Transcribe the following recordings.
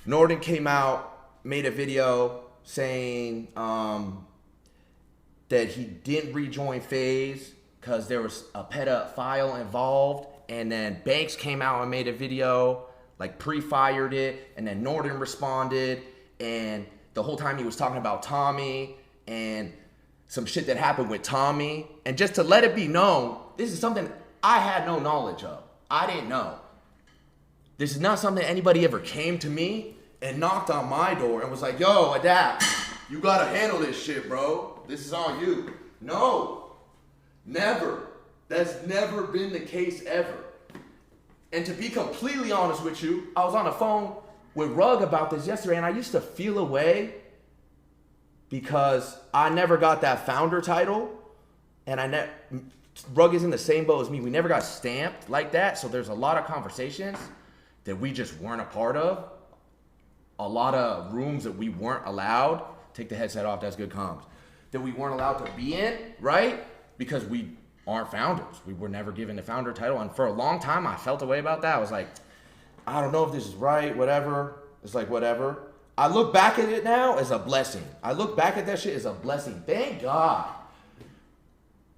Norton came out, made a video saying that he didn't rejoin Faze because there was a pedophile involved, and then Banks came out and made a video, like pre-fired it, and then Norton responded, and the whole time he was talking about Tommy and some shit that happened with Tommy. And just to let it be known, this is something I had no knowledge of. I didn't know. This is not something anybody ever came to me and knocked on my door and was like, yo, Adapt, you gotta handle this shit, bro. This is on you. No, never. That's never been the case ever. And to be completely honest with you, I was on the phone with Rug about this yesterday, and I used to feel away because I never got that founder title, and Rug is in the same boat as me. We never got stamped like that, so there's a lot of conversations that we just weren't a part of, a lot of rooms that we weren't allowed, take the headset off, that's good comms, that we weren't allowed to be in, right? Because we aren't founders. We were never given the founder title, and for a long time, I felt a way about that. I was like, I don't know if this is right, whatever. It's like, whatever. I look back at it now as a blessing. I look back at that shit as a blessing. Thank God,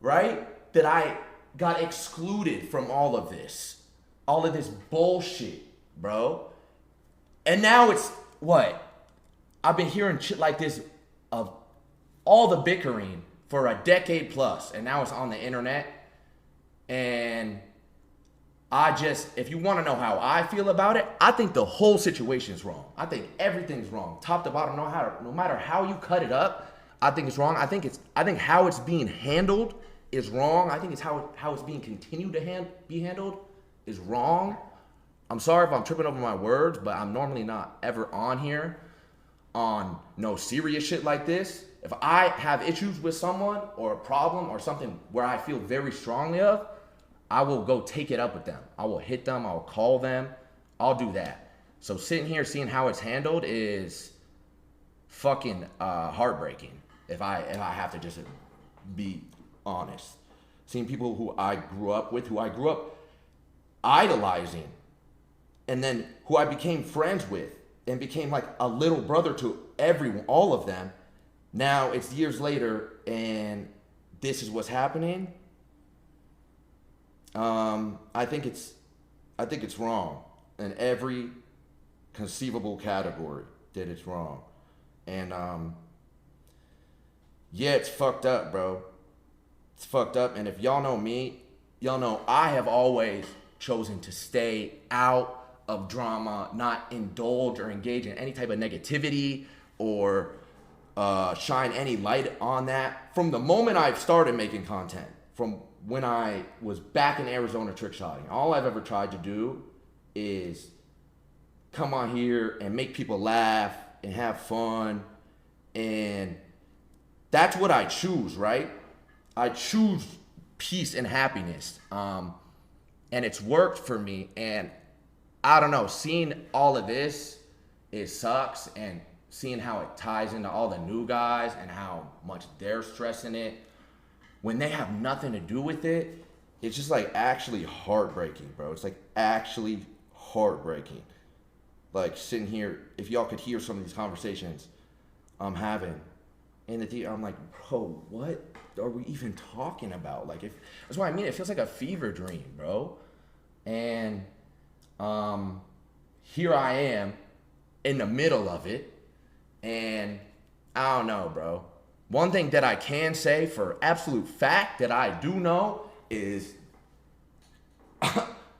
right? That I got excluded from all of this bullshit, bro. And now it's what? I've been hearing shit like this of all the bickering for a decade plus, and now it's on the internet. And if you want to know how I feel about it, I think the whole situation is wrong. I think everything's wrong, top to bottom. No matter how you cut it up, I think it's wrong. I think how it's being handled is wrong. I think it's how it's being continued to be handled is wrong. I'm sorry if I'm tripping over my words, but I'm normally not ever on here on no serious shit like this. If I have issues with someone or a problem or something where I feel very strongly of, I will go take it up with them. I will hit them. I'll call them. I'll do that. So sitting here seeing how it's handled is fucking heartbreaking. If I have to just be honest, seeing people who I grew up with, who I grew up idolizing, and then who I became friends with and became like a little brother to everyone, all of them. Now it's years later, and this is what's happening. I think it's wrong in every conceivable category that it's wrong. And yeah, it's fucked up, bro. It's fucked up. And if y'all know me, y'all know I have always chosen to stay out of drama, not indulge or engage in any type of negativity or shine any light on that. From the moment I've started making content, from when I was back in Arizona trick shotting, all I've ever tried to do is come on here and make people laugh and have fun. And that's what I choose, right? I choose peace and happiness. And it's worked for me. And I don't know, seeing all of this, it sucks. And seeing how it ties into all the new guys and how much they're stressing it when they have nothing to do with it, it's just like actually heartbreaking, bro. It's like actually heartbreaking. Like sitting here, if y'all could hear some of these conversations I'm having in the theater, I'm like, bro, what are we even talking about? Like, that's what I mean. It feels like a fever dream, bro. And here I am in the middle of it, and I don't know, bro. One thing that I can say for absolute fact that I do know is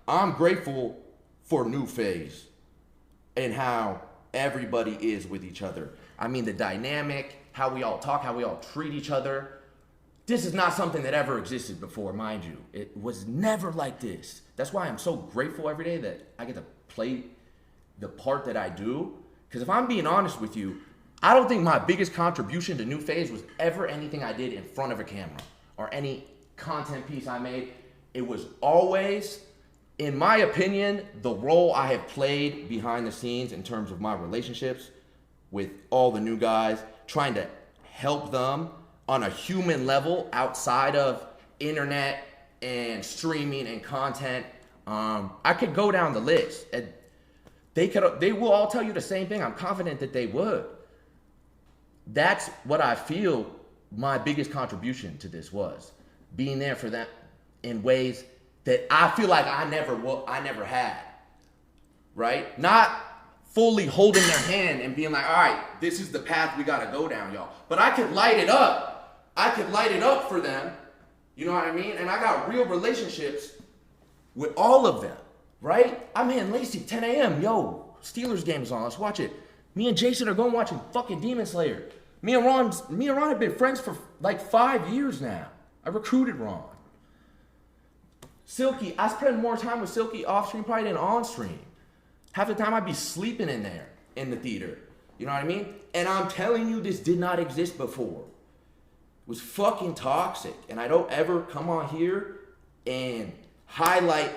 I'm grateful for New Faze and how everybody is with each other. I mean, the dynamic, how we all talk, how we all treat each other. This is not something that ever existed before, mind you. It was never like this. That's why I'm so grateful every day that I get to play the part that I do. Because if I'm being honest with you, I don't think my biggest contribution to New Faze was ever anything I did in front of a camera or any content piece I made. It was always, in my opinion, the role I have played behind the scenes in terms of my relationships with all the new guys, trying to help them on a human level outside of internet and streaming and content. I could go down the list. They will all tell you the same thing. I'm confident that they would. That's what I feel my biggest contribution to this was, being there for them in ways that I feel like I never had. Right? Not fully holding their hand and being like, all right, this is the path we gotta go down, y'all. But I could light it up. I could light it up for them. You know what I mean? And I got real relationships with all of them, right? I'm in Lacey, 10 a.m. Yo, Steelers game is on. Let's watch it. Me and Jason are going watching fucking Demon Slayer. Me and Ron have been friends for like 5 years now. I recruited Ron. Silky, I spend more time with Silky off stream probably than on stream. Half the time I'd be sleeping in there in the theater. You know what I mean? And I'm telling you, this did not exist before. It was fucking toxic. And I don't ever come on here and highlight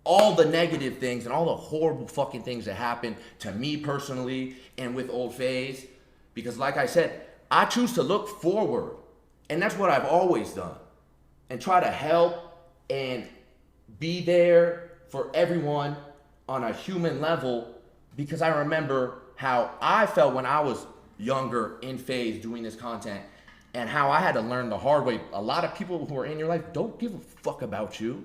all the negative things and all the horrible fucking things that happened to me personally and with old Faze. Because like I said, I choose to look forward. And that's what I've always done. And try to help and be there for everyone on a human level, because I remember how I felt when I was younger in Faze doing this content, and how I had to learn the hard way. A lot of people who are in your life don't give a fuck about you.